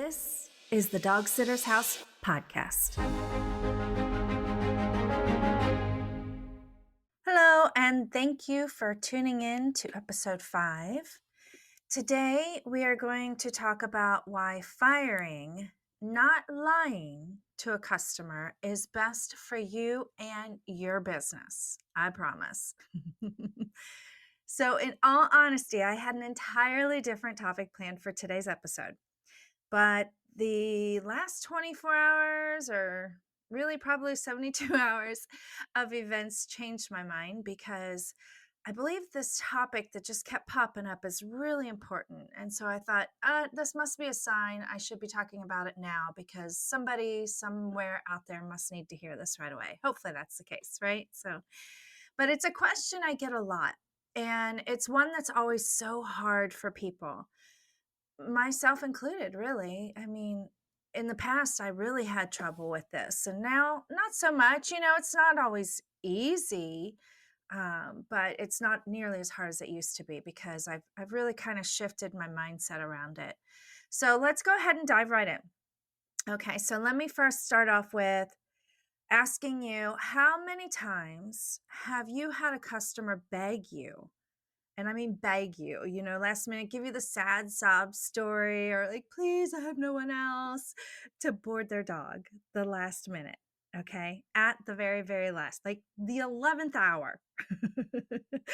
This is the Dog Sitter's House podcast. Hello, and thank you for tuning in to episode 5. Today, we are going to talk about why firing, not lying to a customer, is best for you and your business. I promise. So, in all honesty, I had an entirely different topic planned for today's episode. But the last 24 hours, or really probably 72 hours of events, changed my mind because I believe this topic that just kept popping up is really important. And so I thought, this must be a sign I should be talking about it now because somebody somewhere out there must need to hear this right away. Hopefully that's the case, right? But it's a question I get a lot. And it's one that's always so hard for people, myself included, really. I mean, in the past, I really had trouble with this, and now not so much. It's not always easy, but it's not nearly as hard as it used to be because I've really kind of shifted my mindset around it. So let's go ahead and dive right in. Okay, so let me first start off with asking you, how many times have you had a customer beg you? And I mean, beg you, last minute, give you the sad sob story or like, please, I have no one else, to board their dog the last minute. Okay. At the very, very last, like the 11th hour.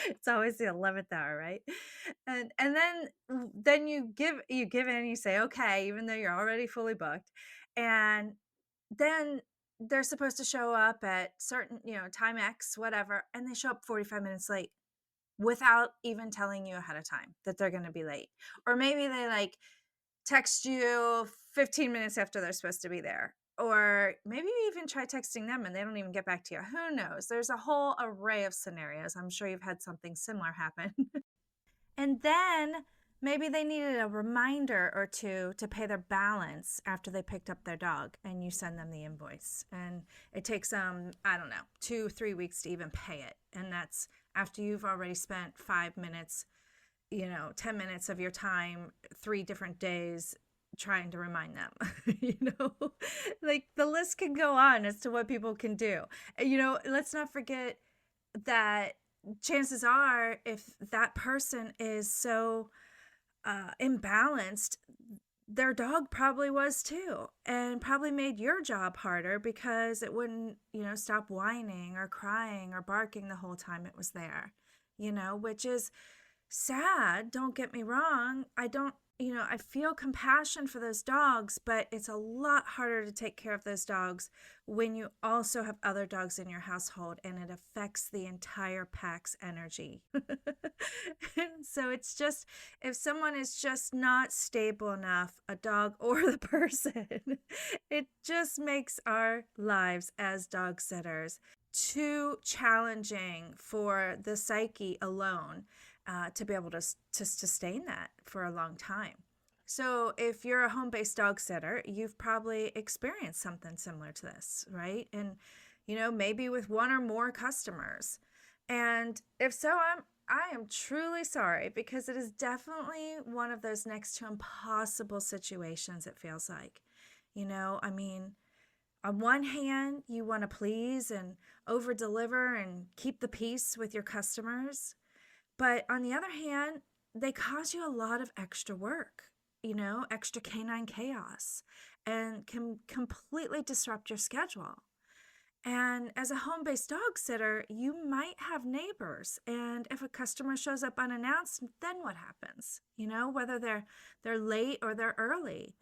It's always the 11th hour, right? And then you give in and you say, okay, even though you're already fully booked. And then they're supposed to show up at certain, time X, whatever, and they show up 45 minutes late without even telling you ahead of time that they're going to be late. Or maybe they text you 15 minutes after they're supposed to be there. Or maybe you even try texting them and they don't even get back to you. Who knows? There's a whole array of scenarios. I'm sure you've had something similar happen. And then maybe they needed a reminder or two to pay their balance after they picked up their dog, and you send them the invoice. And it takes them, 2-3 weeks to even pay it. And that's after you've already spent 5 minutes, 10 minutes of your time, 3 different days trying to remind them. Like the list can go on as to what people can do. Let's not forget that chances are, if that person is so imbalanced, their dog probably was too, and probably made your job harder because it wouldn't, stop whining or crying or barking the whole time it was there, which is sad. Don't get me wrong. I feel compassion for those dogs, but it's a lot harder to take care of those dogs when you also have other dogs in your household and it affects the entire pack's energy. So it's just, if someone is just not stable enough, a dog or the person, it just makes our lives as dog sitters too challenging for the psyche alone to be able to sustain that for a long time. So if you're a home-based dog sitter, you've probably experienced something similar to this, right? And, maybe with one or more customers. And if so, I am truly sorry, because it is definitely one of those next to impossible situations, it feels like. On one hand, you want to please and over-deliver and keep the peace with your customers. But on the other hand, they cause you a lot of extra work, extra canine chaos, and can completely disrupt your schedule. And as a home-based dog sitter, you might have neighbors. And if a customer shows up unannounced, then what happens? Whether they're late or they're early,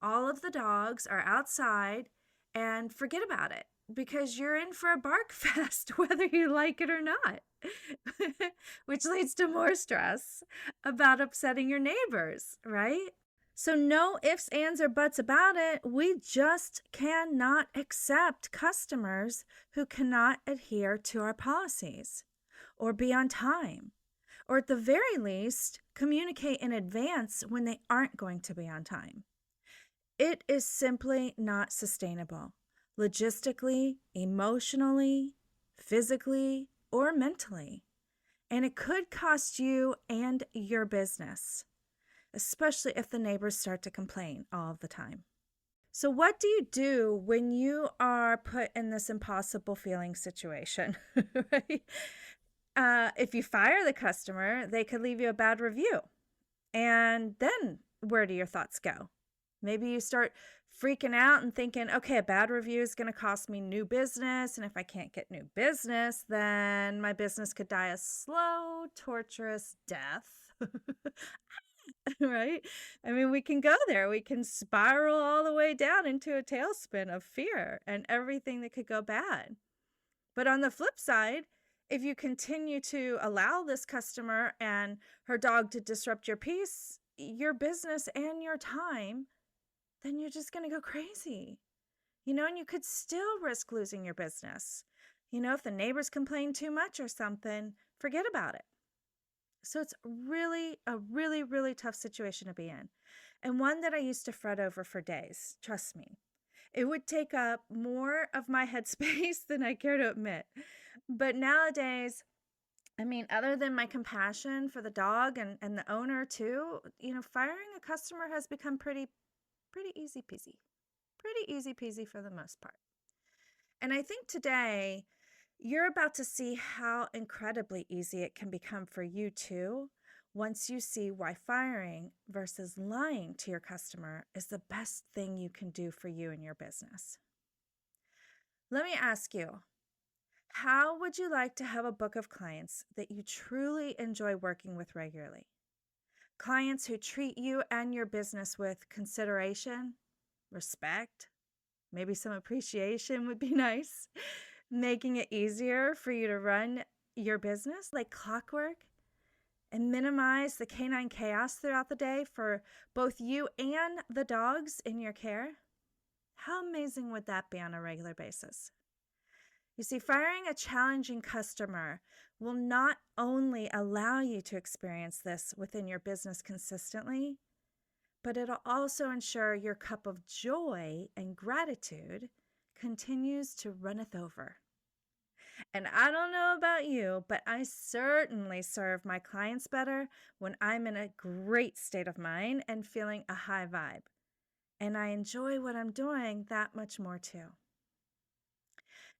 all of the dogs are outside, and forget about it, because you're in for a bark fest, whether you like it or not, which leads to more stress about upsetting your neighbors, right? So no ifs, ands, or buts about it. We just cannot accept customers who cannot adhere to our policies or be on time, or at the very least, communicate in advance when they aren't going to be on time. It is simply not sustainable, logistically, emotionally, physically, or mentally. And it could cost you and your business. especially if the neighbors start to complain all the time. So, what do you do when you are put in this impossible feeling situation? Right? If you fire the customer, they could leave you a bad review. And then where do your thoughts go? Maybe you start freaking out and thinking, okay, a bad review is going to cost me new business. And if I can't get new business, then my business could die a slow, torturous death. Right? I mean, we can go there. We can spiral all the way down into a tailspin of fear and everything that could go bad. But on the flip side, if you continue to allow this customer and her dog to disrupt your peace, your business, and your time, then you're just going to go crazy. And you could still risk losing your business. If the neighbors complain too much or something, forget about it. So it's really a really, really tough situation to be in, and one that I used to fret over for days. Trust me. It would take up more of my headspace than I care to admit. But nowadays, I mean, other than my compassion for the dog and the owner too, firing a customer has become pretty easy peasy. Pretty easy peasy for the most part. And I think today you're about to see how incredibly easy it can become for you too, once you see why firing versus lying to your customer is the best thing you can do for you and your business. Let me ask you, how would you like to have a book of clients that you truly enjoy working with regularly? Clients who treat you and your business with consideration, respect, maybe some appreciation would be nice, making it easier for you to run your business like clockwork and minimize the canine chaos throughout the day for both you and the dogs in your care. How amazing would that be on a regular basis? You see, firing a challenging customer will not only allow you to experience this within your business consistently, but it'll also ensure your cup of joy and gratitude continues to runneth over. And I don't know about you, but I certainly serve my clients better when I'm in a great state of mind and feeling a high vibe. And I enjoy what I'm doing that much more too.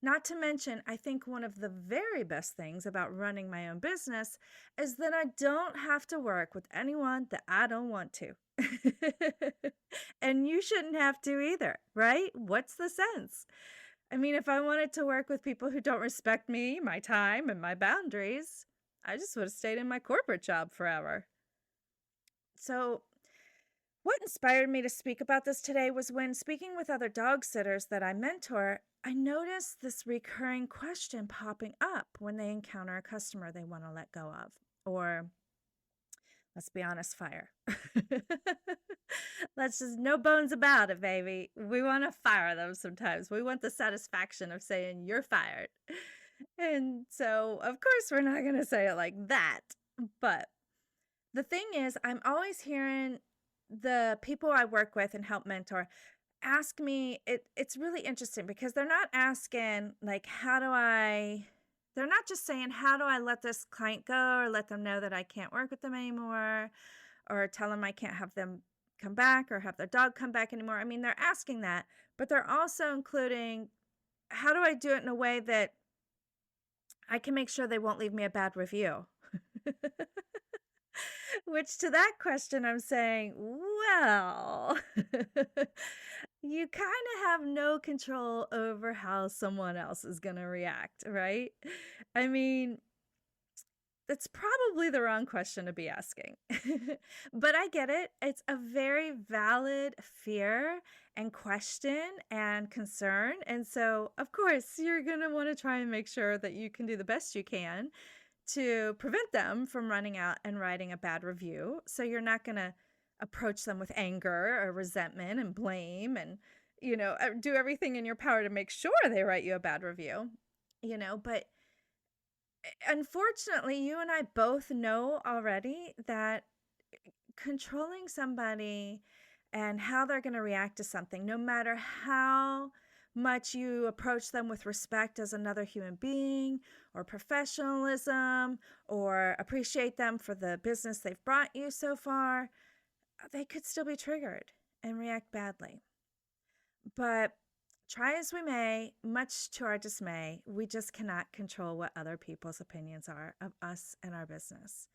Not to mention, I think one of the very best things about running my own business is that I don't have to work with anyone that I don't want to. And you shouldn't have to either, right? What's the sense? I mean, if I wanted to work with people who don't respect me, my time, and my boundaries, I just would have stayed in my corporate job forever. So, what inspired me to speak about this today was when speaking with other dog sitters that I mentor, I noticed this recurring question popping up when they encounter a customer they want to let go of, or let's be honest, fire. Let's just, no bones about it, baby. We want to fire them sometimes. We want the satisfaction of saying you're fired. And so, of course, we're not going to say it like that. But the thing is, I'm always hearing the people I work with and help mentor ask me, it's really interesting because they're not asking, like, they're not just saying, how do I let this client go or let them know that I can't work with them anymore or tell them I can't have them come back or have their dog come back anymore. I mean, they're asking that, but they're also including, how do I do it in a way that I can make sure they won't leave me a bad review? Which to that question, I'm saying, well, you kind of have no control over how someone else is going to react, right? I mean, it's probably the wrong question to be asking. But I get it. It's a very valid fear and question and concern. And so, of course, you're going to want to try and make sure that you can do the best you can to prevent them from running out and writing a bad review. So you're not going to approach them with anger or resentment and blame and, do everything in your power to make sure they write you a bad review, but unfortunately, you and I both know already that controlling somebody and how they're going to react to something, no matter how much you approach them with respect as another human being or professionalism or appreciate them for the business they've brought you so far, they could still be triggered and react badly. But try as we may, much to our dismay, we just cannot control what other people's opinions are of us and our business.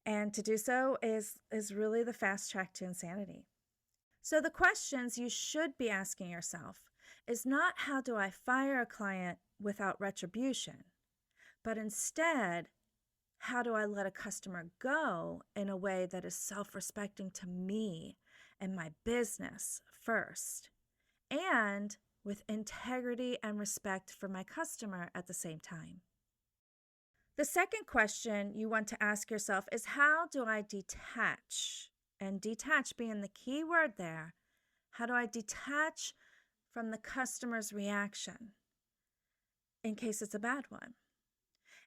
And to do so is really the fast track to insanity. So the questions you should be asking yourself is not how do I fire a client without retribution, but instead, how do I let a customer go in a way that is self-respecting to me and my business first, and with integrity and respect for my customer at the same time? The second question you want to ask yourself is how do I detach? And detach being the key word there. How do I detach from the customer's reaction in case it's a bad one?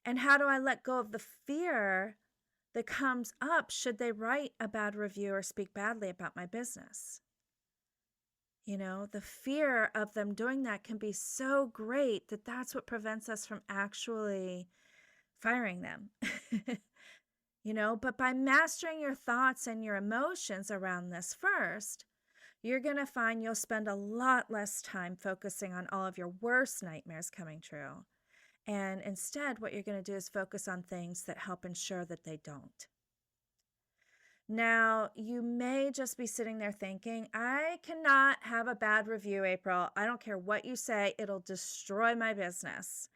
And how do I let go of the fear that comes up should they write a bad review or speak badly about my business? You know, the fear of them doing that can be so great that that's what prevents us from actually firing them. You know, but by mastering your thoughts and your emotions around this first, you're going to find you'll spend a lot less time focusing on all of your worst nightmares coming true. And instead, what you're going to do is focus on things that help ensure that they don't. Now, you may just be sitting there thinking, I cannot have a bad review, April. I don't care what you say, it'll destroy my business.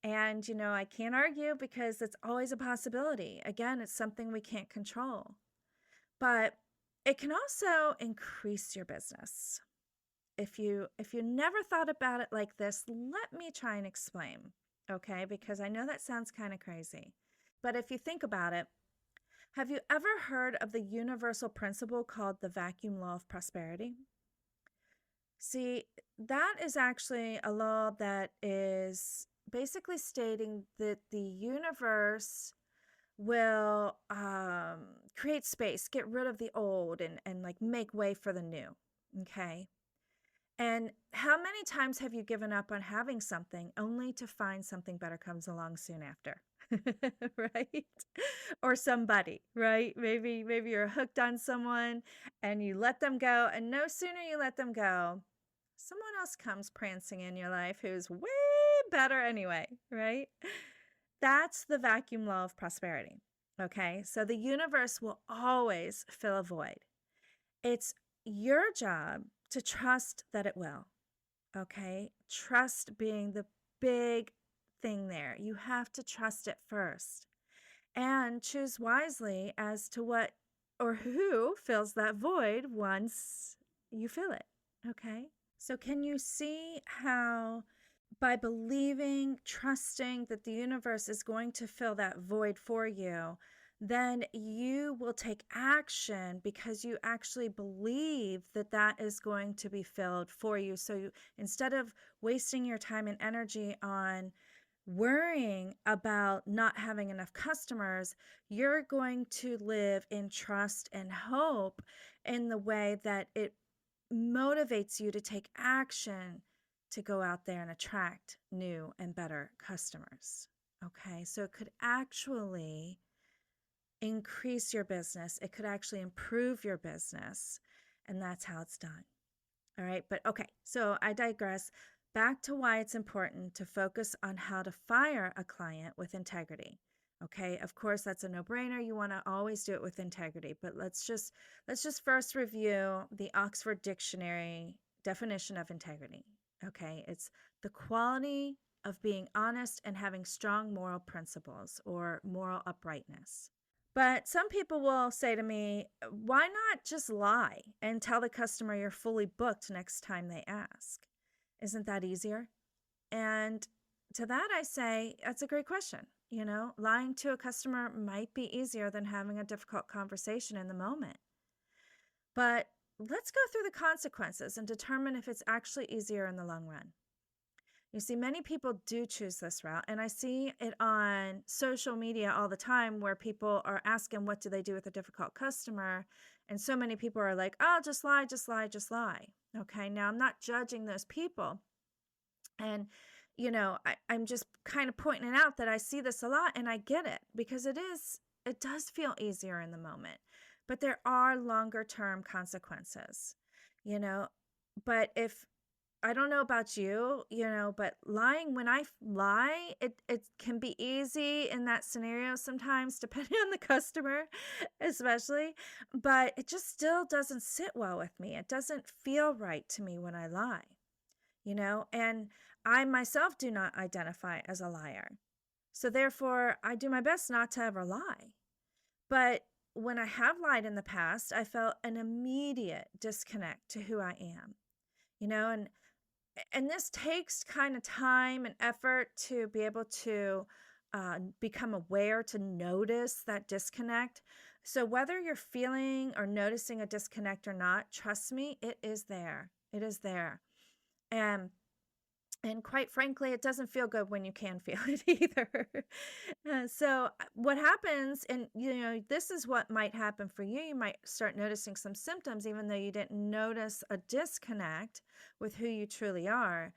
And, you know, I can't argue because it's always a possibility. Again, it's something we can't control. But it can also increase your business. If you never thought about it like this, let me try and explain, okay? Because I know that sounds kind of crazy. But if you think about it, have you ever heard of the universal principle called the vacuum law of prosperity? See, that is actually a law that is basically stating that the universe will create space, get rid of the old and like make way for the new. Okay. And how many times have you given up on having something only to find something better comes along soon after? Right? Or somebody, right? Maybe you're hooked on someone and you let them go, and no sooner you let them go, someone else comes prancing in your life who's way better anyway, right? That's the vacuum law of prosperity. Okay? So the universe will always fill a void. It's your job to trust that it will. Okay? Trust being the big thing there. You have to trust it first and choose wisely as to what or who fills that void once you fill it. Okay? So, can you see how by believing, trusting that the universe is going to fill that void for you, then you will take action because you actually believe that that is going to be filled for you. So instead of wasting your time and energy on worrying about not having enough customers, you're going to live in trust and hope in the way that it motivates you to take action to go out there and attract new and better customers. Okay, so it could actually increase your business, it could actually improve your business, and that's how it's done. All right, but okay, so I digress. Back to why it's important to focus on how to fire a client with integrity. Okay, of course that's a no-brainer. You want to always do it with integrity, but let's just first review the Oxford Dictionary definition of integrity. Okay, it's the quality of being honest and having strong moral principles or moral uprightness. But some people will say to me, why not just lie and tell the customer you're fully booked next time they ask? Isn't that easier? And to that I say, that's a great question. You know, lying to a customer might be easier than having a difficult conversation in the moment. But let's go through the consequences and determine if it's actually easier in the long run. You see, many people do choose this route, and I see it on social media all the time where people are asking what do they do with a difficult customer, and so many people are like, oh, just lie, just lie, just lie. Okay, now I'm not judging those people, and you know, I'm just kind of pointing out that I see this a lot, and I get it because it does feel easier in the moment. but there are longer term consequences, you know. But if I don't know about you, but lying, when I lie, it can be easy in that scenario sometimes, depending on the customer, especially. But it just still doesn't sit well with me. It doesn't feel right to me when I lie. And I myself do not identify as a liar. So therefore, I do my best not to ever lie. But when I have lied in the past, I felt an immediate disconnect to who I am, and this takes kind of time and effort to be able to become aware, to notice that disconnect. So whether you're feeling or noticing a disconnect or not, trust me, it is there. It is there. And quite frankly, it doesn't feel good when you can feel it either. So what happens, and this is what might happen for you. You might start noticing some symptoms, even though you didn't notice a disconnect with who you truly are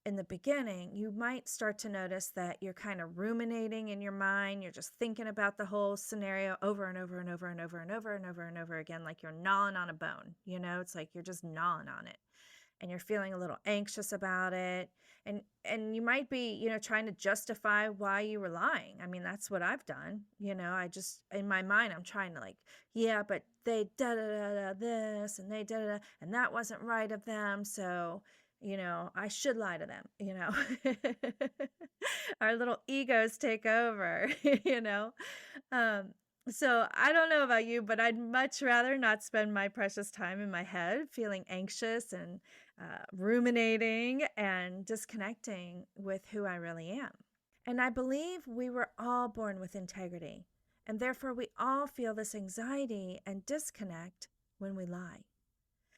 in the beginning. You might start to notice that you're kind of ruminating in your mind. You're just thinking about the whole scenario over and over and over and over and over and over and over again, like you're gnawing on a bone. It's like you're just gnawing on it, and you're feeling a little anxious about it. And you might be, trying to justify why you were lying. I mean, that's what I've done. I just, in my mind, I'm trying to, like, yeah, but they da da da da this, and they da da da, and that wasn't right of them. So, I should lie to them. Our little egos take over, you know. Um, so I don't know about you, but I'd much rather not spend my precious time in my head feeling anxious and ruminating and disconnecting with who I really am. And I believe we were all born with integrity, and therefore we all feel this anxiety and disconnect when we lie.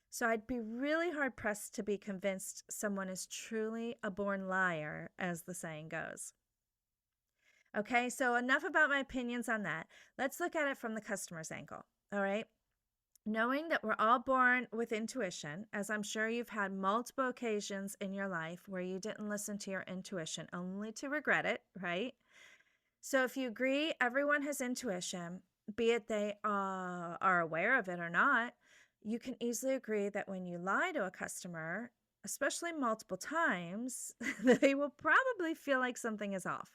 So I'd be really hard pressed to be convinced someone is truly a born liar, as the saying goes. Okay, so enough about my opinions on that. Let's look at it from the customer's angle. All right. Knowing that we're all born with intuition, as I'm sure you've had multiple occasions in your life where you didn't listen to your intuition, only to regret it, right? So if you agree everyone has intuition, be it they are aware of it or not, you can easily agree that when you lie to a customer, especially multiple times, they will probably feel like something is off,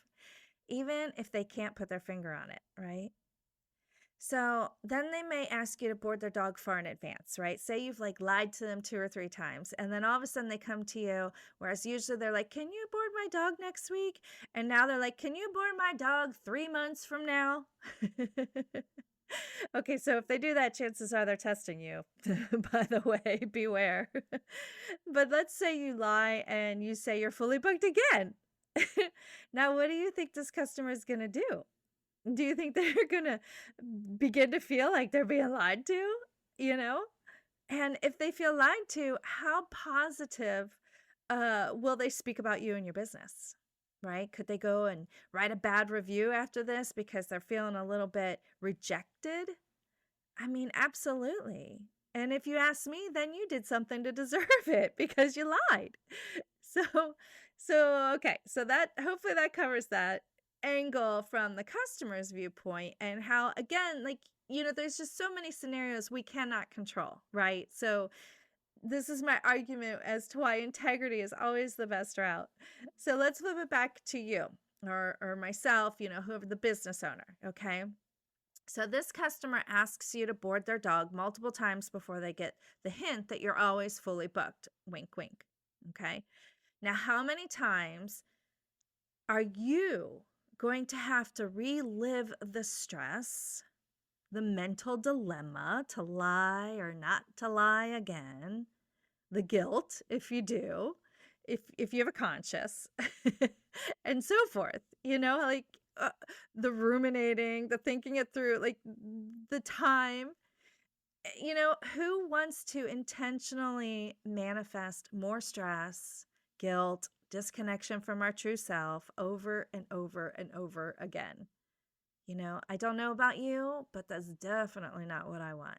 even if they can't put their finger on it, right? So then they may ask you to board their dog far in advance, right? Say you've like lied to them 2 or 3 times, and then all of a sudden they come to you, whereas usually they're like, "Can you board my dog next week?" And now they're like, "Can you board my dog 3 months from now?" Okay, so if they do that, chances are they're testing you. By the way, beware. But let's say you lie and you say you're fully booked again. Now, what do you think this customer is going to do? Do you think they're gonna begin to feel like they're being lied to? You know? And if they feel lied to, how positive will they speak about you and your business? Right? Could they go and write a bad review after this because they're feeling a little bit rejected? I mean, absolutely. And if you ask me, then you did something to deserve it because you lied. So, okay. So that, hopefully that covers that angle from the customer's viewpoint, and how, again, like, there's just so many scenarios we cannot control, right? So this is my argument as to why integrity is always the best route. So let's flip it back to you, or myself, whoever the business owner. Okay. So this customer asks you to board their dog multiple times before they get the hint that you're always fully booked. Wink, wink. Okay. Now, how many times are you going to have to relive the stress, the mental dilemma to lie or not to lie again, the guilt if you do, if you have a conscience, and so forth, like the ruminating, the thinking it through, like the time. Who wants to intentionally manifest more stress, guilt, disconnection from our true self over and over and over again? I don't know about you, but that's definitely not what I want.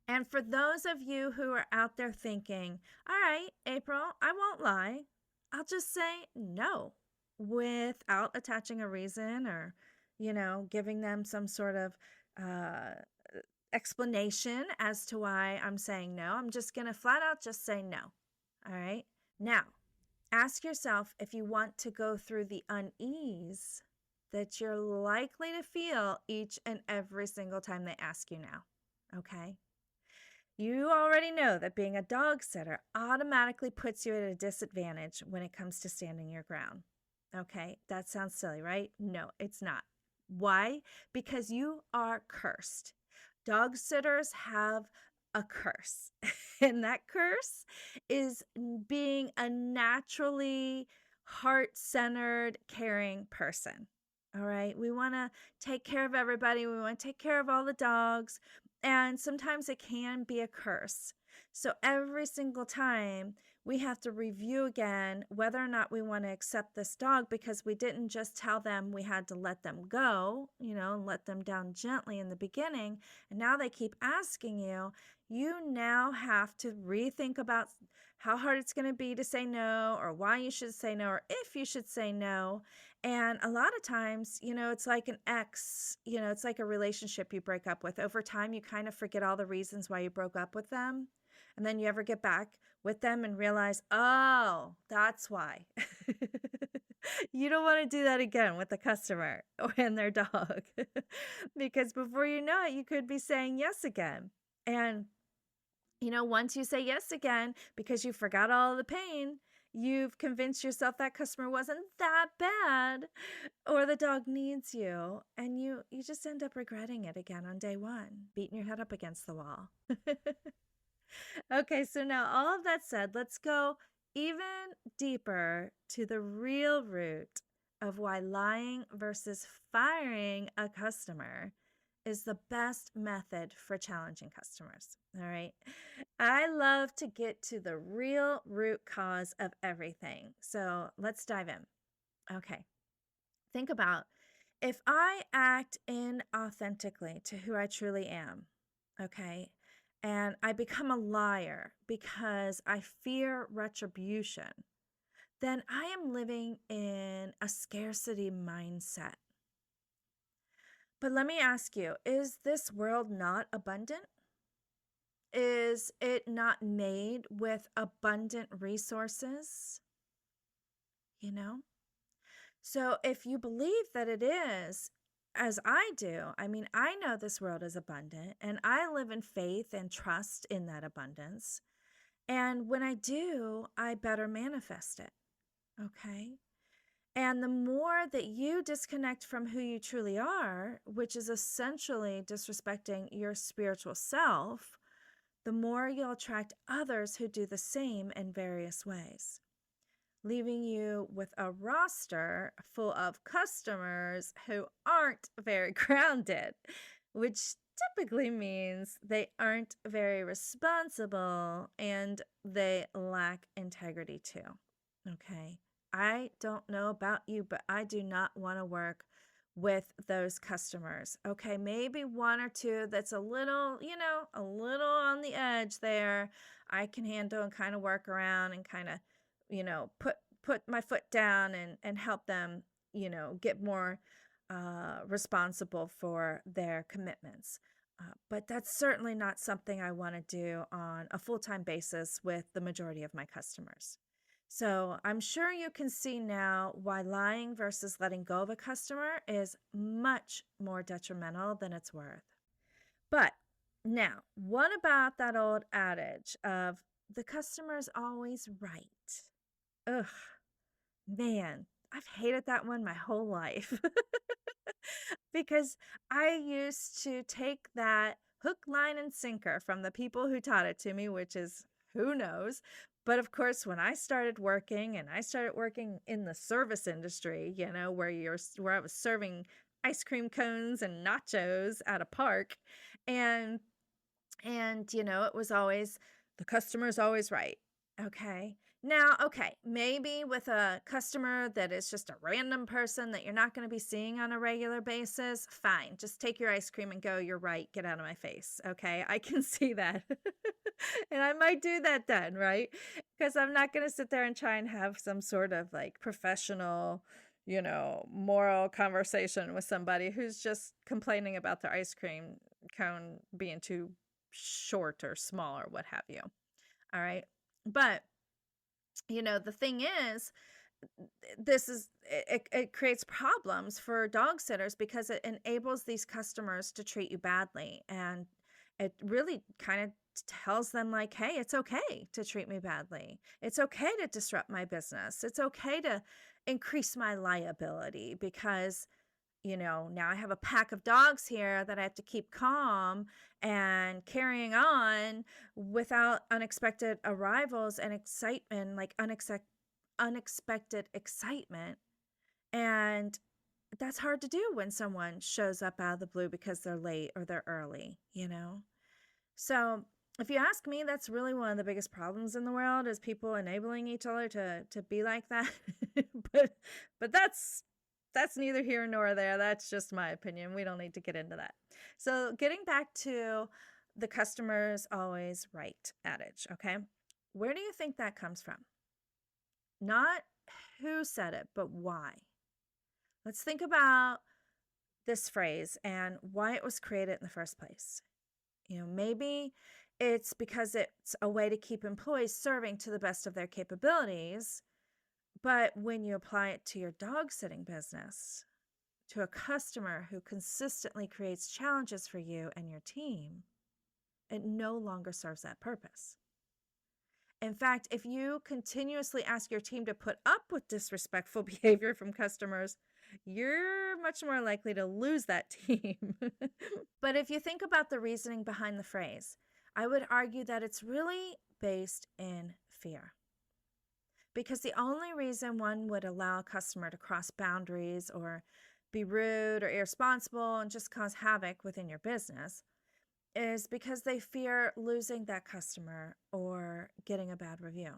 And for those of you who are out there thinking, all right, April, I won't lie, I'll just say no without attaching a reason, or, giving them some sort of uh, explanation as to why I'm saying no. I'm just going to flat out just say no. All right. Now, ask yourself if you want to go through the unease that you're likely to feel each and every single time they ask you now. Okay. You already know that being a dog sitter automatically puts you at a disadvantage when it comes to standing your ground. Okay, that sounds silly, right? No, it's not. Why? Because you are cursed. Dog sitters have a curse, and that curse is being a naturally heart centered, caring person. All right, we want to take care of everybody, we want to take care of all the dogs. And sometimes it can be a curse. So every single time we have to review again whether or not we want to accept this dog, because we didn't just tell them we had to let them go, and let them down gently in the beginning. And now they keep asking you. You now have to rethink about how hard it's going to be to say no, or why you should say no, or if you should say no. And a lot of times, it's like an ex, it's like a relationship you break up with. Over time, you kind of forget all the reasons why you broke up with them. And then you ever get back with them and realize, oh, that's why. You don't want to do that again with the customer and their dog. Because before you know it, you could be saying yes again. And once you say yes again, because you forgot all the pain, you've convinced yourself that customer wasn't that bad, or the dog needs you, and you just end up regretting it again on day one, beating your head up against the wall. Okay, so now all of that said, let's go even deeper to the real root of why lying versus firing a customer is the best method for challenging customers. All right. I love to get to the real root cause of everything. So let's dive in. Okay. Think about, if I act inauthentically to who I truly am, okay, and I become a liar because I fear retribution, then I am living in a scarcity mindset. But let me ask you, is this world not abundant? Is it not made with abundant resources? So if you believe that it is, as I do, I mean, I know this world is abundant, and I live in faith and trust in that abundance. And when I do, I better manifest it. Okay. And the more that you disconnect from who you truly are, which is essentially disrespecting your spiritual self, the more you'll attract others who do the same in various ways, leaving you with a roster full of customers who aren't very grounded, which typically means they aren't very responsible and they lack integrity too. Okay. I don't know about you, but I do not want to work with those customers. Okay. Maybe one or two that's a little, a little on the edge there, I can handle and kind of work around and kind of, put my foot down and help them, get more responsible for their commitments. But that's certainly not something I want to do on a full-time basis with the majority of my customers. So I'm sure you can see now why lying versus letting go of a customer is much more detrimental than it's worth. But now, what about that old adage of the customer's always right? Ugh, man, I've hated that one my whole life. Because I used to take that hook, line, and sinker from the people who taught it to me, which is who knows. But of course, when I started working, and I started working in the service industry, where I was serving ice cream cones and nachos at a park, and it was always, the customer's always right. Okay. Now, okay, maybe with a customer that is just a random person that you're not going to be seeing on a regular basis, fine. Just take your ice cream and go. You're right. Get out of my face. Okay. I can see that. And I might do that then, right? Because I'm not going to sit there and try and have some sort of like professional, moral conversation with somebody who's just complaining about their ice cream, cone being too short or small or what have you. All right. But, the thing is, it creates problems for dog sitters because it enables these customers to treat you badly. And it really kind of tells them, like, hey, it's okay to treat me badly. It's okay to disrupt my business. It's okay to increase my liability because now I have a pack of dogs here that I have to keep calm and carrying on without unexpected arrivals and excitement, like unexpected excitement. And that's hard to do when someone shows up out of the blue because they're late or they're early. So if you ask me, that's really one of the biggest problems in the world is people enabling each other to be like that. but that's neither here nor there. That's just my opinion. We don't need to get into that. So getting back to the customer's always right adage, okay? Where do you think that comes from? Not who said it, but why. Let's think about this phrase and why it was created in the first place. Maybe it's because it's a way to keep employees serving to the best of their capabilities. But when you apply it to your dog sitting business, to a customer who consistently creates challenges for you and your team, it no longer serves that purpose. In fact, if you continuously ask your team to put up with disrespectful behavior from customers, you're much more likely to lose that team. But if you think about the reasoning behind the phrase, I would argue that it's really based in fear. Because the only reason one would allow a customer to cross boundaries or be rude or irresponsible and just cause havoc within your business is because they fear losing that customer or getting a bad review.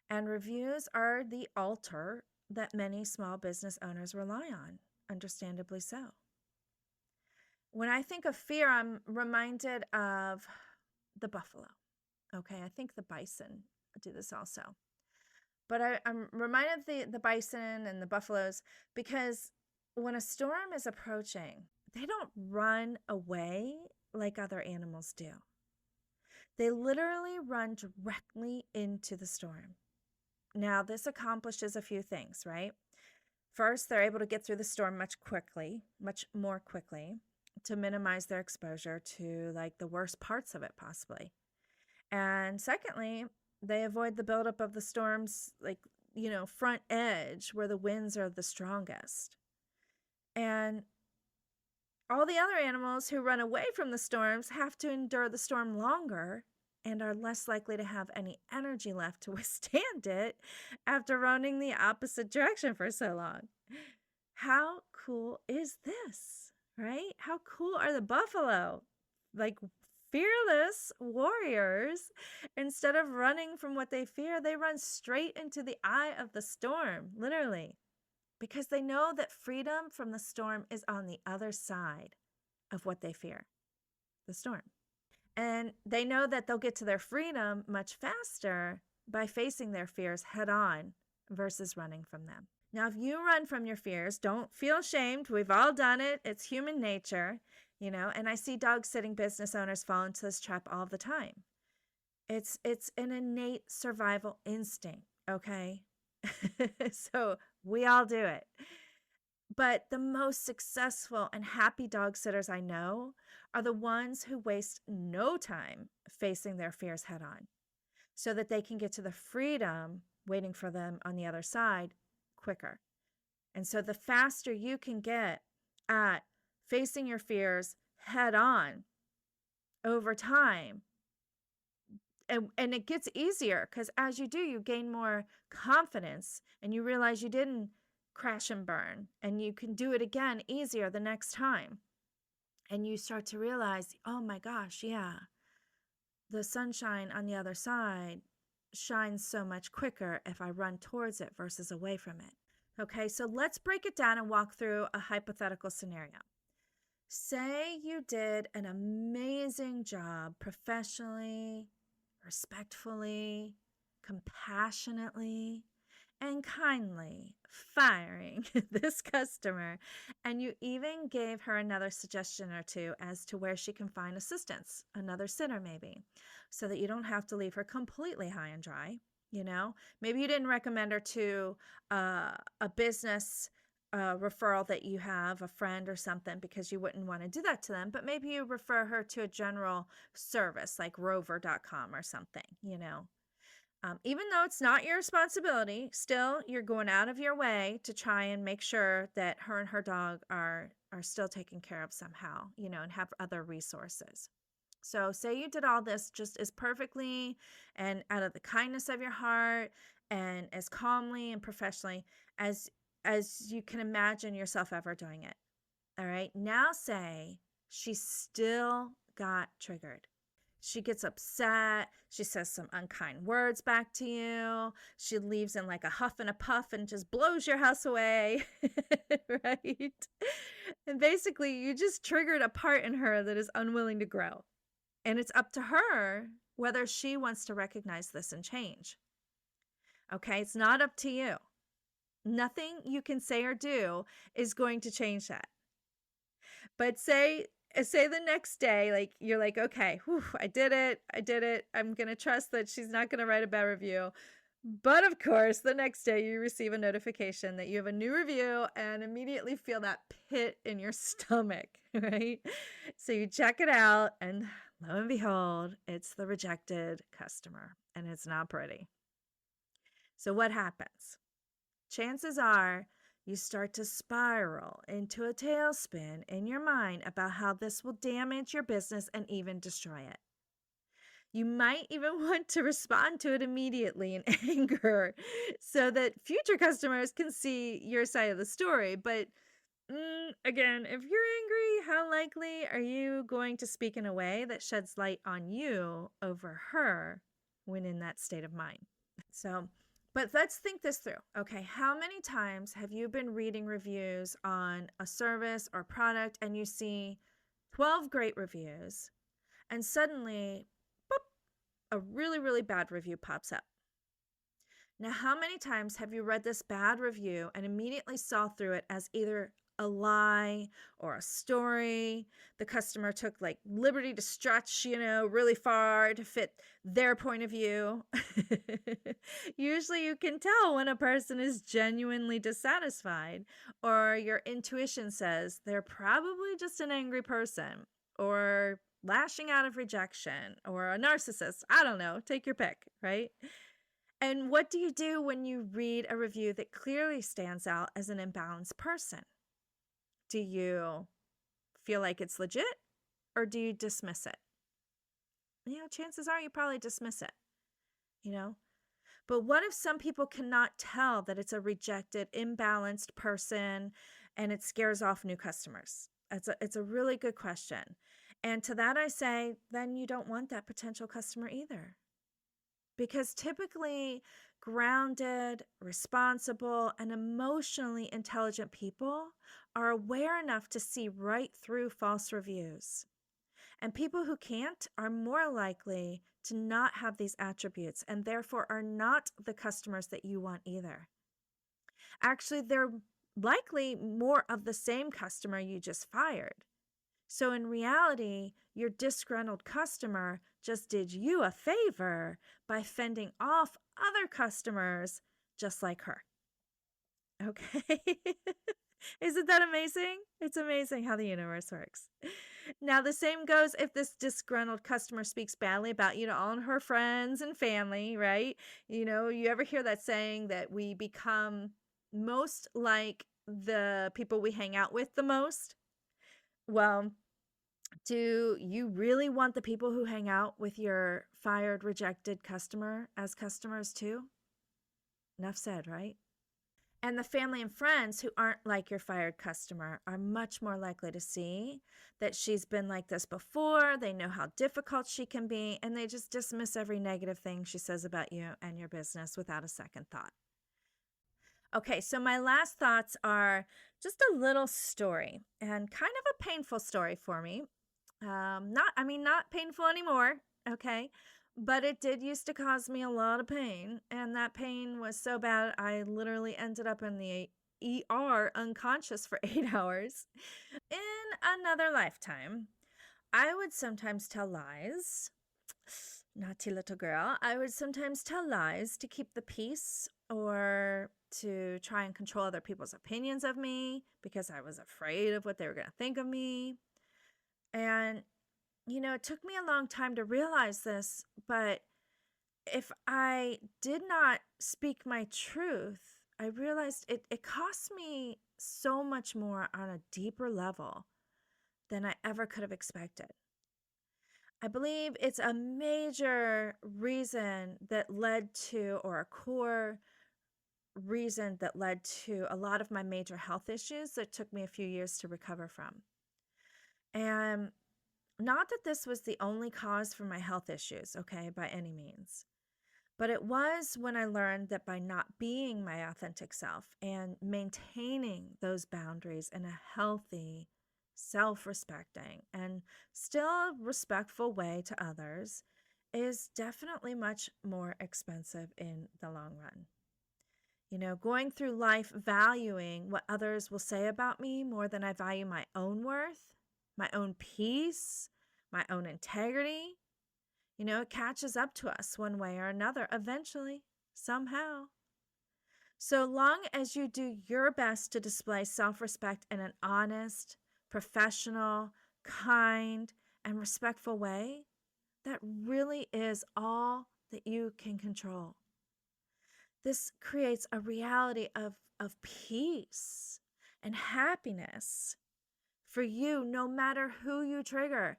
And reviews are the altar that many small business owners rely on, understandably so. When I think of fear, I'm reminded of the buffalo. Okay, I think the bison do this also. But I'm reminded of the bison and the buffaloes because when a storm is approaching, they don't run away like other animals do. They literally run directly into the storm. Now, this accomplishes a few things, right? First, they're able to get through the storm much more quickly, to minimize their exposure to like the worst parts of it possibly. And secondly, they avoid the buildup of the storm's front edge where the winds are the strongest. And all the other animals who run away from the storms have to endure the storm longer and are less likely to have any energy left to withstand it after running the opposite direction for so long. How cool is this, right? How cool are the buffalo? Like fearless warriors. Instead of running from what they fear, they run straight into the eye of the storm, literally, because they know that freedom from the storm is on the other side of what they fear, the storm. And they know that they'll get to their freedom much faster by facing their fears head on versus running from them. Now, if you run from your fears, don't feel ashamed. We've all done it. It's human nature, and I see dog sitting business owners fall into this trap all the time. It's an innate survival instinct, okay? So we all do it. But the most successful and happy dog sitters I know are the ones who waste no time facing their fears head on so that they can get to the freedom waiting for them on the other side quicker. And so the faster you can get at facing your fears head on over time, and it gets easier because as you do, you gain more confidence and you realize you didn't crash and burn and you can do it again easier the next time. And you start to realize, oh my gosh, yeah, the sunshine on the other side shines so much quicker if I run towards it versus away from it. Okay, so let's break it down and walk through a hypothetical scenario. Say you did an amazing job professionally, respectfully, compassionately, and kindly firing this customer, and you even gave her another suggestion or two as to where she can find assistance, another sitter maybe, so that you don't have to leave her completely high and dry. Maybe you didn't recommend her to a business referral that you have, a friend or something, because you wouldn't want to do that to them, but maybe you refer her to a general service like rover.com or something. Even though it's not your responsibility, still you're going out of your way to try and make sure that her and her dog are still taken care of somehow, and have other resources. So say you did all this just as perfectly and out of the kindness of your heart and as calmly and professionally as you can imagine yourself ever doing it. All right. Now say she still got triggered. She gets upset. She says some unkind words back to you. She leaves in like a huff and a puff and just blows your house away. Right? And basically, you just triggered a part in her that is unwilling to grow. And it's up to her whether she wants to recognize this and change. Okay? It's not up to you. Nothing you can say or do is going to change that. But say the next day, like you're like, okay, whew, I did it. I'm going to trust that she's not going to write a bad review. But of course, the next day you receive a notification that you have a new review and immediately feel that pit in your stomach, right? So you check it out and lo and behold, it's the rejected customer and it's not pretty. So what happens? Chances are you start to spiral into a tailspin in your mind about how this will damage your business and even destroy it. You might even want to respond to it immediately in anger so that future customers can see your side of the story. But again, if you're angry, how likely are you going to speak in a way that sheds light on you over her when in that state of mind? But let's think this through. Okay, how many times have you been reading reviews on a service or product and you see 12 great reviews and suddenly, boop, a really, really bad review pops up? Now, how many times have you read this bad review and immediately saw through it as either a lie or a story? The customer took like liberty to stretch, really far to fit their point of view. Usually you can tell when a person is genuinely dissatisfied, or your intuition says they're probably just an angry person or lashing out of rejection or a narcissist. I don't know. Take your pick, right? And what do you do when you read a review that clearly stands out as an imbalanced person? Do you feel like it's legit or do you dismiss it? Chances are you probably dismiss it, But what if some people cannot tell that it's a rejected, imbalanced person and it scares off new customers? It's a really good question. And to that I say, then you don't want that potential customer either. Because typically grounded, responsible, and emotionally intelligent people are aware enough to see right through false reviews. And people who can't are more likely to not have these attributes and therefore are not the customers that you want either. Actually, they're likely more of the same customer you just fired. So in reality, your disgruntled customer just did you a favor by fending off other customers just like her. Okay? Isn't that amazing? It's amazing how the universe works. Now, the same goes if this disgruntled customer speaks badly about you to all her friends and family, right? You ever hear that saying that we become most like the people we hang out with the most? Well, do you really want the people who hang out with your fired, rejected customer as customers too? Enough said, right? And the family and friends who aren't like your fired customer are much more likely to see that she's been like this before. They know how difficult she can be, and they just dismiss every negative thing she says about you and your business without a second thought. Okay, so my last thoughts are just a little story and kind of a painful story for me. Not painful anymore, okay? but it did used to cause me a lot of pain. And that pain was so bad, I literally ended up in the ER unconscious for 8 hours. In another lifetime, I would sometimes tell lies. Naughty little girl. I would sometimes tell lies to keep the peace or to try and control other people's opinions of me because I was afraid of what they were going to think of me. And, it took me a long time to realize this, but if I did not speak my truth, I realized it cost me so much more on a deeper level than I ever could have expected. I believe it's a major reason that led to, or a core reason that led to a lot of my major health issues that took me a few years to recover from. And not that this was the only cause for my health issues, okay, by any means. But it was when I learned that by not being my authentic self and maintaining those boundaries in a healthy, self-respecting, and still respectful way to others is definitely much more expensive in the long run. Going through life valuing what others will say about me more than I value my own worth, my own peace, my own integrity, it catches up to us one way or another, eventually, somehow. So long as you do your best to display self-respect in an honest, professional, kind, and respectful way, that really is all that you can control. This creates a reality of peace and happiness for you, no matter who you trigger,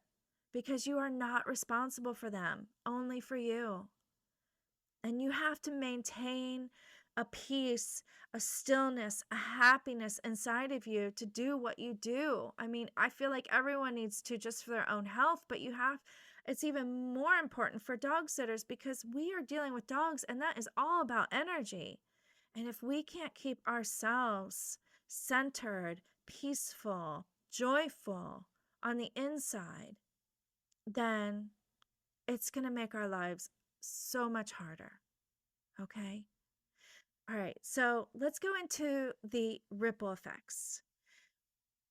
because you are not responsible for them, only for you. And you have to maintain a peace, a stillness, a happiness inside of you to do what you do. I mean, I feel like everyone needs to, just for their own health, but it's even more important for dog sitters because we are dealing with dogs and that is all about energy. And if we can't keep ourselves centered, peaceful, joyful on the inside, then it's going to make our lives so much harder. Okay? All right. So let's go into the ripple effects.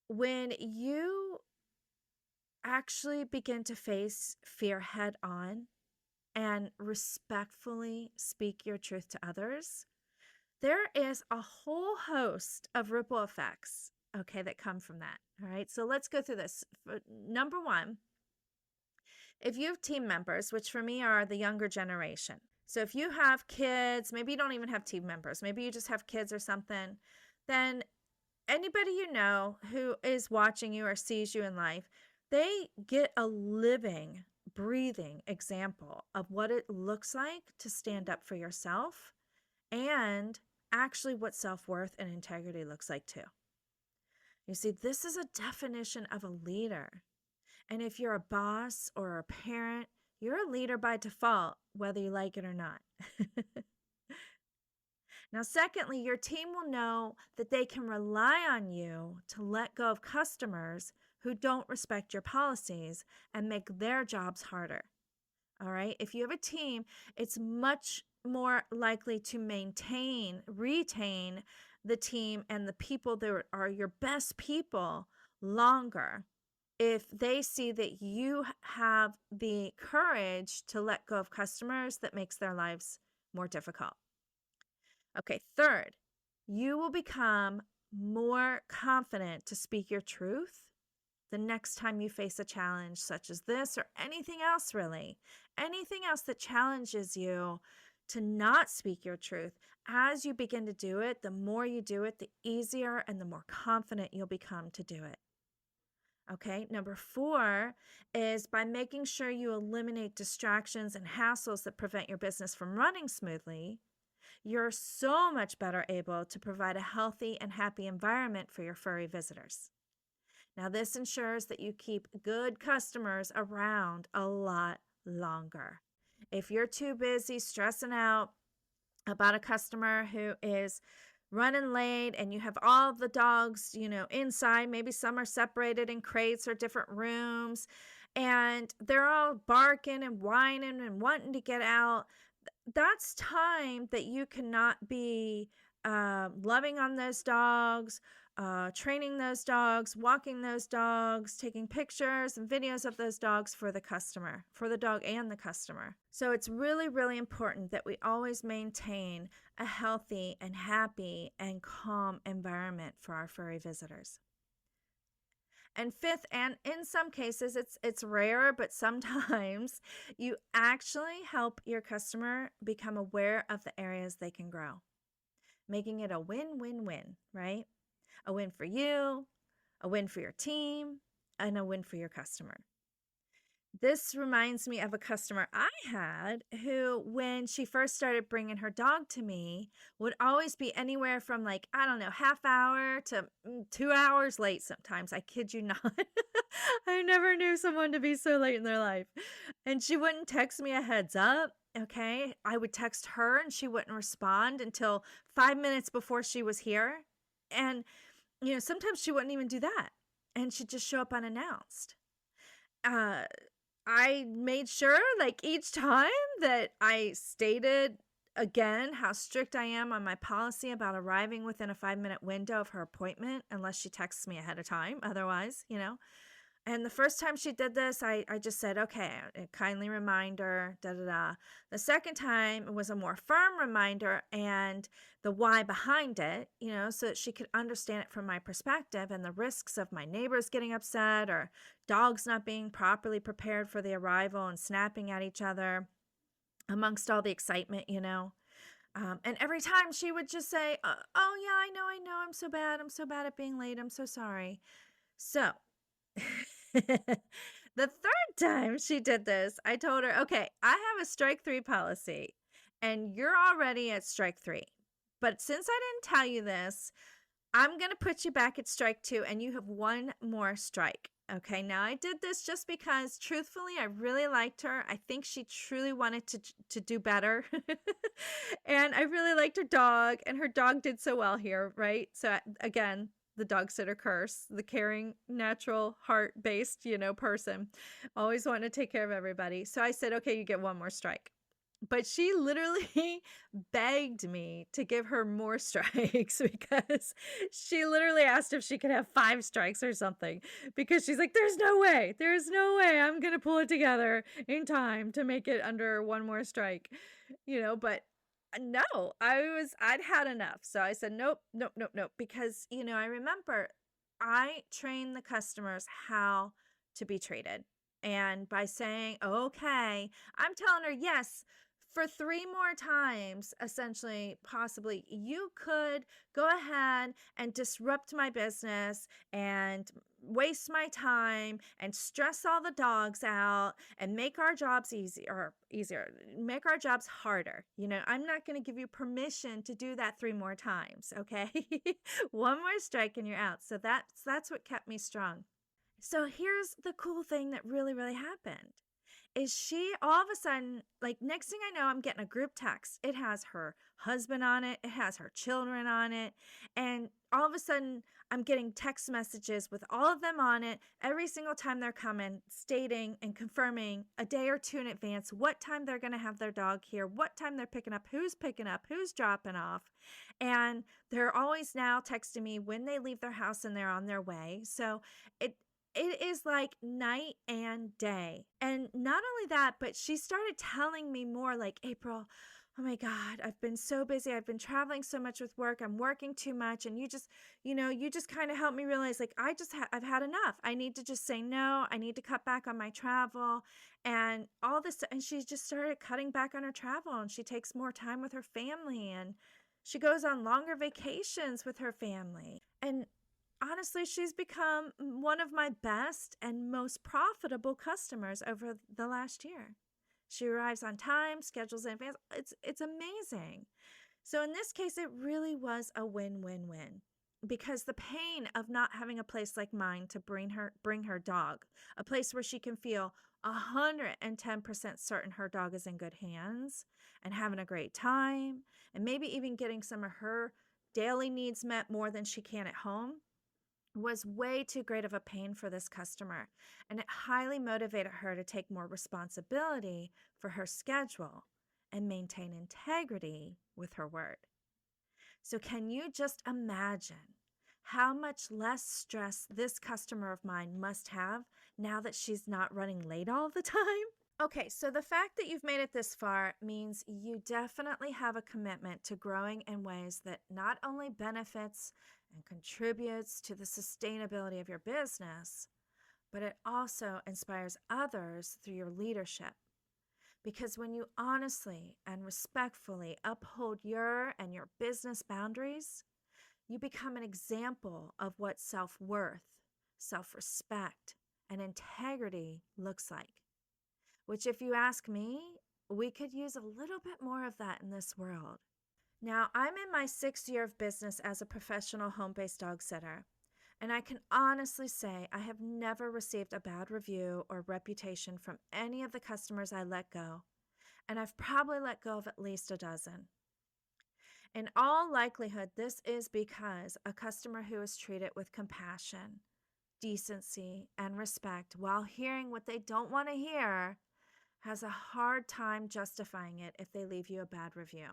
When you actually begin to face fear head on and respectfully speak your truth to others, there is a whole host of ripple effects, okay, that come from that. All right. So let's go through this. Number one, if you have team members, which for me are the younger generation. So if you have kids, maybe you don't even have team members, maybe you just have kids or something, then anybody you know who is watching you or sees you in life, they get a living, breathing example of what it looks like to stand up for yourself and actually what self-worth and integrity looks like too. You see, this is a definition of a leader. And if you're a boss or a parent, you're a leader by default, whether you like it or not. Now, secondly, your team will know that they can rely on you to let go of customers who don't respect your policies and make their jobs harder. All right. If you have a team, it's much more likely to retain the team and the people that are your best people longer if they see that you have the courage to let go of customers that makes their lives more difficult. Okay, third, you will become more confident to speak your truth the next time you face a challenge such as this or anything else, really. Anything else that challenges you to not speak your truth. As you begin to do it, the more you do it, the easier and the more confident you'll become to do it. Okay, number 4 is by making sure you eliminate distractions and hassles that prevent your business from running smoothly, you're so much better able to provide a healthy and happy environment for your furry visitors. Now, this ensures that you keep good customers around a lot longer. If you're too busy stressing out about a customer who is running late and you have all the dogs, inside, maybe some are separated in crates or different rooms, and they're all barking and whining and wanting to get out. That's time that you cannot be loving on those dogs, training those dogs, walking those dogs, taking pictures and videos of those dogs for the customer, for the dog and the customer. So it's really, really important that we always maintain a healthy and happy and calm environment for our furry visitors. And fifth, and in some cases it's rare, but sometimes you actually help your customer become aware of the areas they can grow, making it a win-win-win, right? A win for you, a win for your team, and a win for your customer. This reminds me of a customer I had who, when she first started bringing her dog to me, would always be anywhere from, like, I don't know, half hour to 2 hours late sometimes. I kid you not. I never knew someone to be so late in their life. And she wouldn't text me a heads up. Okay. I would text her and she wouldn't respond until 5 minutes before she was here. And, sometimes she wouldn't even do that. And she'd just show up unannounced. I made sure, like, each time that I stated again how strict I am on my policy about arriving within a 5-minute window of her appointment, unless she texts me ahead of time. Otherwise, And the first time she did this, I just said, okay, a kindly reminder, da da da. The second time it was a more firm reminder and the why behind it, so that she could understand it from my perspective and the risks of my neighbors getting upset or dogs not being properly prepared for the arrival and snapping at each other amongst all the excitement. And every time she would just say, oh yeah, I know, I'm so bad at being late, I'm so sorry. So the third time she did this, I told her, okay, I have a strike 3 policy and you're already at strike 3. But since I didn't tell you this, I'm going to put you back at strike 2 and you have one more strike. Okay, now I did this just because, truthfully, I really liked her. I think she truly wanted to do better. And I really liked her dog, and her dog did so well here, right? So, again, the dog sitter curse, the caring, natural, heart-based, person, always wanting to take care of everybody. So I said, okay, you get one more strike. But she literally begged me to give her more strikes because she literally asked if she could have 5 strikes or something, because she's like, there's no way I'm going to pull it together in time to make it under one more strike, but no, I'd had enough. So I said, nope, nope, nope, nope. Because, I remember I train the customers how to be treated. And by saying, okay, I'm telling her, yes, for 3 more times, essentially, possibly, you could go ahead and disrupt my business and waste my time and stress all the dogs out and make our jobs easier, make our jobs harder. I'm not going to give you permission to do that 3 more times. Okay. One more strike and you're out. So that's what kept me strong. So here's the cool thing that really, really happened. Is she all of a sudden, like, next thing I know, I'm getting a group text. It has her husband on it. It has her children on it. And all of a sudden, I'm getting text messages with all of them on it every single time they're coming, stating and confirming a day or 2 in advance what time they're going to have their dog here, what time they're picking up, who's dropping off. And they're always now texting me when they leave their house and they're on their way. So it is like night and day. And not only that, but she started telling me more, like, April, oh my God, I've been so busy. I've been traveling so much with work. I'm working too much. And you just kind of helped me realize, like, I've had enough. I need to just say no. I need to cut back on my travel and all this. And she just started cutting back on her travel, and she takes more time with her family, and she goes on longer vacations with her family. And honestly, she's become one of my best and most profitable customers over the last year. She arrives on time, schedules in advance. It's amazing. So in this case, it really was a win-win-win, because the pain of not having a place like mine to bring her dog, a place where she can feel 110% certain her dog is in good hands and having a great time, and maybe even getting some of her daily needs met more than she can at home. was way too great of a pain for this customer, and it highly motivated her to take more responsibility for her schedule and maintain integrity with her word. So, can you just imagine how much less stress this customer of mine must have now that she's not running late all the time? Okay, so the fact that you've made it this far means you definitely have a commitment to growing in ways that not only benefits and contributes to the sustainability of your business, but it also inspires others through your leadership. Because when you honestly and respectfully uphold your and your business boundaries, you become an example of what self-worth, self-respect, and integrity looks like. Which, if you ask me, we could use a little bit more of that in this world. Now, I'm in my 6th year of business as a professional home-based dog sitter, and I can honestly say I have never received a bad review or reputation from any of the customers I let go, and I've probably let go of at least a dozen. In all likelihood, this is because a customer who is treated with compassion, decency, and respect while hearing what they don't want to hear has a hard time justifying it if they leave you a bad review.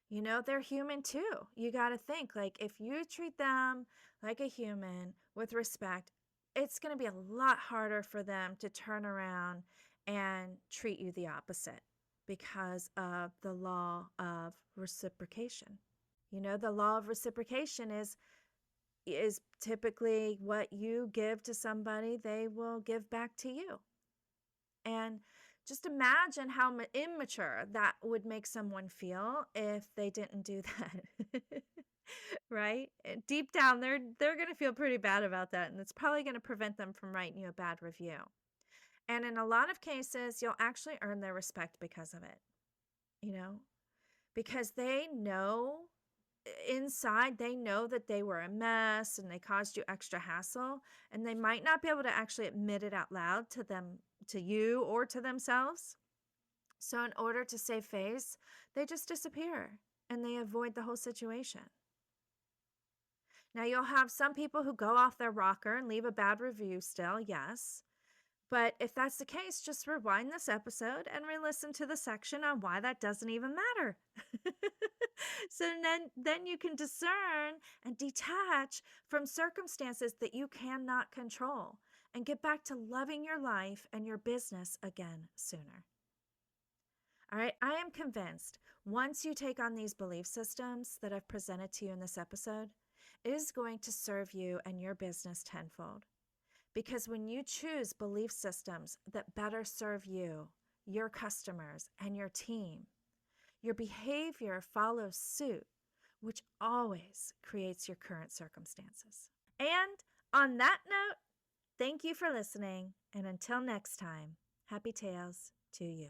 You know, they're human too. You got to think, like, if you treat them like a human with respect, it's going to be a lot harder for them to turn around and treat you the opposite because of the law of reciprocation. You know, the law of reciprocation is typically what you give to somebody, they will give back to you. And just imagine how immature that would make someone feel if they didn't do that. Right? Deep down, they're going to feel pretty bad about that, and it's probably going to prevent them from writing you a bad review. And in a lot of cases, you'll actually earn their respect because of it, you know, because they know inside, they know that they were a mess and they caused you extra hassle, and they might not be able to actually admit it out loud to them, to you, or to themselves. So in order to save face, they just disappear and they avoid the whole situation. Now, you'll have some people who go off their rocker and leave a bad review still, yes. But if that's the case, just rewind this episode and re-listen to the section on why that doesn't even matter. So then you can discern and detach from circumstances that you cannot control and get back to loving your life and your business again sooner. All right, I am convinced once you take on these belief systems that I've presented to you in this episode, it is going to serve you and your business tenfold. Because when you choose belief systems that better serve you, your customers, and your team, your behavior follows suit, which always creates your current circumstances. And on that note, thank you for listening. And until next time, happy tales to you.